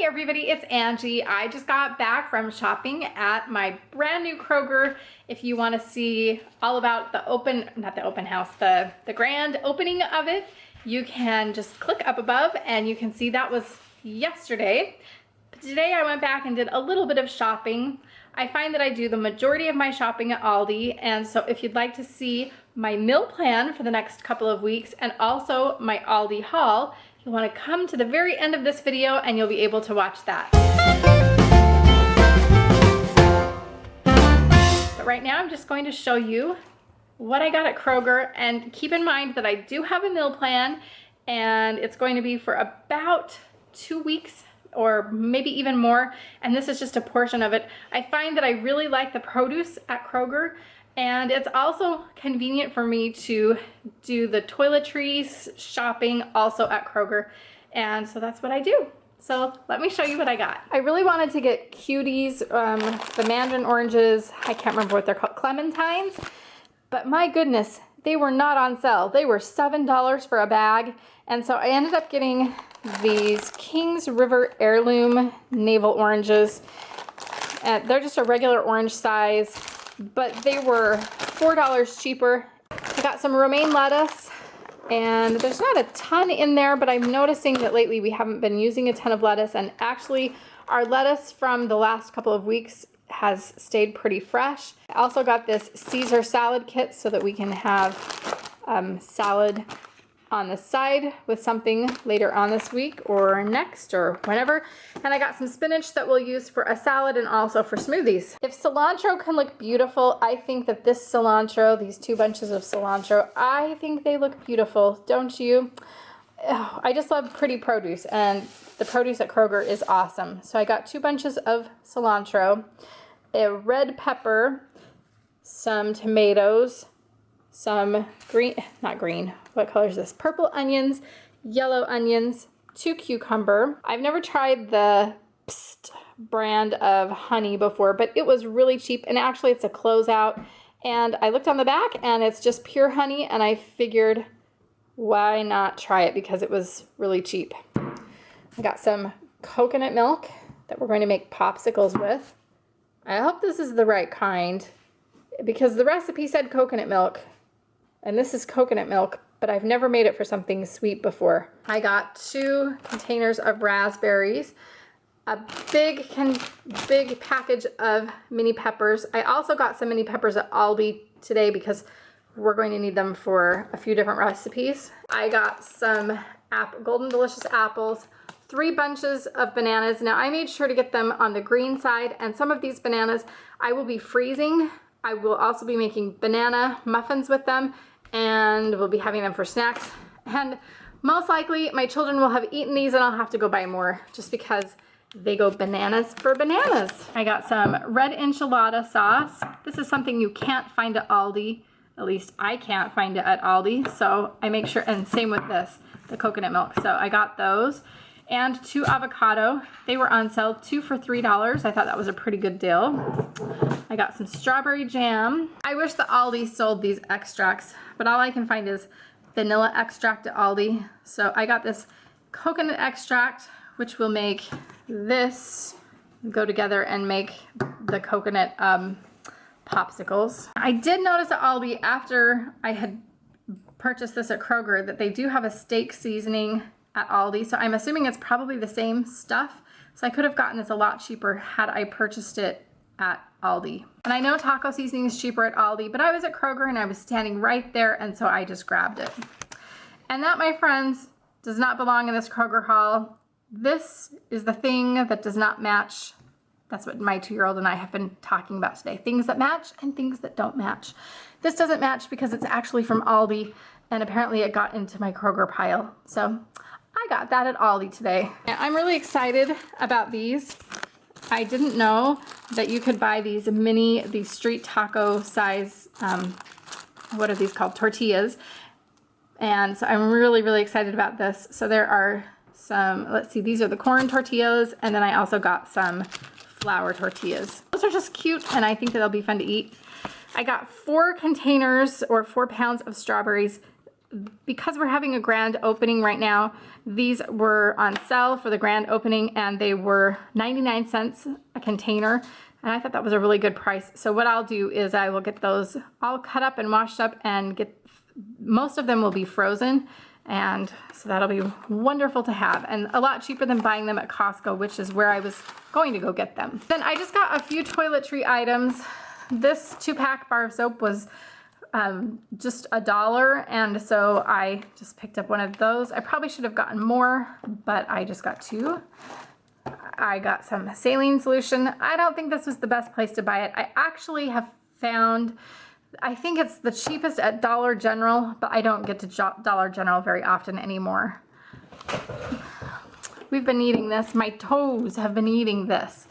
everybody, it's Angie. I just got back from shopping at my brand new Kroger. If you want to see all about the the grand opening of it, you can just click up above and you can see that was yesterday. But today I went back and did a little bit of shopping. I find that I do the majority of my shopping at Aldi, and so if you'd like to see my meal plan for the next couple of weeks and also my Aldi haul, you'll want to come to the very end of this video and you'll be able to watch that. But right now I'm just going to show you what I got at Kroger, and keep in mind that I do have a meal plan and it's going to be for about 2 weeks or maybe even more, and this is just a portion of it. I find that I really like the produce at Kroger, and it's also convenient for me to do the toiletries shopping also at Kroger, and so that's what I do. So let me show you what I got. I really wanted to get cuties, the mandarin oranges, I can't remember what they're called, clementines, but my goodness, they were not on sale. They were $7 for a bag, and so I ended up getting these Kings River Heirloom Navel Oranges. They're just a regular orange size, but they were $4 cheaper. I got some romaine lettuce, and there's not a ton in there, but I'm noticing that lately we haven't been using a ton of lettuce, and actually our lettuce from the last couple of weeks has stayed pretty fresh. I also got this Caesar salad kit so that we can have salad on the side with something later on this week or next or whenever. And I got some spinach that we'll use for a salad and also for smoothies. If cilantro can look beautiful, I think that this cilantro, these 2 bunches of cilantro, I think they look beautiful, don't you? Oh, I just love pretty produce, and the produce at Kroger is awesome. So I got 2 bunches of cilantro, a red pepper, some tomatoes, some what color is this? Purple onions, yellow onions, 2 cucumber. I've never tried the Psst brand of honey before, but it was really cheap, and actually it's a closeout. And I looked on the back and it's just pure honey, and I figured why not try it because it was really cheap. I got some coconut milk that we're going to make popsicles with. I hope this is the right kind because the recipe said coconut milk, and this is coconut milk, but I've never made it for something sweet before. I got 2 containers of raspberries, a big package of mini peppers. I also got some mini peppers at Aldi today because we're going to need them for a few different recipes. I got some Golden Delicious apples, 3 bunches of bananas. Now I made sure to get them on the green side, and some of these bananas I will be freezing. I will also be making banana muffins with them, and we'll be having them for snacks. And most likely my children will have eaten these and I'll have to go buy more just because they go bananas for bananas. I got some red enchilada sauce. This is something you can't find at Aldi. At least I can't find it at Aldi. So I make sure, and same with this, the coconut milk. So I got those. And 2 avocado. They were on sale, 2 for $3. I thought that was a pretty good deal. I got some strawberry jam. I wish the Aldi sold these extracts, but all I can find is vanilla extract at Aldi. So I got this coconut extract, which will make this go together and make the coconut popsicles. I did notice at Aldi after I had purchased this at Kroger that they do have a steak seasoning at Aldi, so I'm assuming it's probably the same stuff. So I could have gotten this a lot cheaper had I purchased it at Aldi. And I know taco seasoning is cheaper at Aldi, but I was at Kroger and I was standing right there, and so I just grabbed it. And that, my friends, does not belong in this Kroger haul. This is the thing that does not match. That's what my 2-year-old and I have been talking about today. Things that match and things that don't match. This doesn't match because it's actually from Aldi, and apparently it got into my Kroger pile. So I got that at Aldi today. I'm really excited about these. I didn't know that you could buy these street taco size, what are these called? Tortillas. And so I'm really excited about this. So there are some, let's see, these are the corn tortillas, and then I also got some flour tortillas. Those are just cute, and I think that they'll be fun to eat. I got 4 containers or 4 pounds of strawberries. because we're having a grand opening right now, these were on sale for the grand opening and they were 99 cents a container. And I thought that was a really good price. So what I'll do is I will get those all cut up and washed up and most of them will be frozen. And so that'll be wonderful to have and a lot cheaper than buying them at Costco, which is where I was going to go get them. Then I just got a few toiletry items. This 2-pack bar of soap was just $1, and so I just picked up one of those. I probably should have gotten more, but I just got 2. I got some saline solution. I don't think this was the best place to buy it. I actually have found, I think it's the cheapest at Dollar General, but I don't get to Dollar General very often anymore. We've been eating this. My toes have been eating this.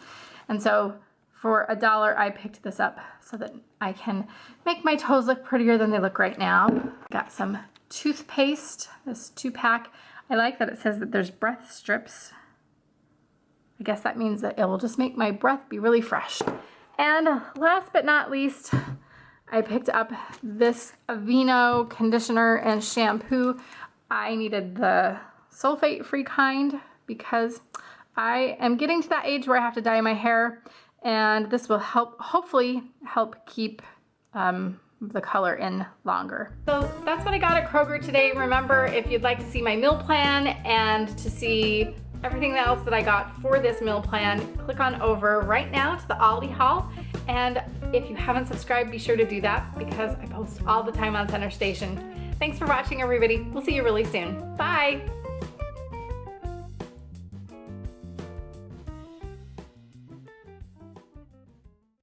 And so for $1, I picked this up so that I can make my toes look prettier than they look right now. Got some toothpaste, this 2-pack. I like that it says that there's breath strips. I guess that means that it will just make my breath be really fresh. And last but not least, I picked up this Aveeno conditioner and shampoo. I needed the sulfate-free kind because I am getting to that age where I have to dye my hair, and this will hopefully help keep the color in longer. So that's what I got at Kroger today. Remember, if you'd like to see my meal plan and to see everything else that I got for this meal plan, click on over right now to the Aldi haul. And if you haven't subscribed, be sure to do that because I post all the time on Center Station. Thanks for watching, everybody. We'll see you really soon. Bye.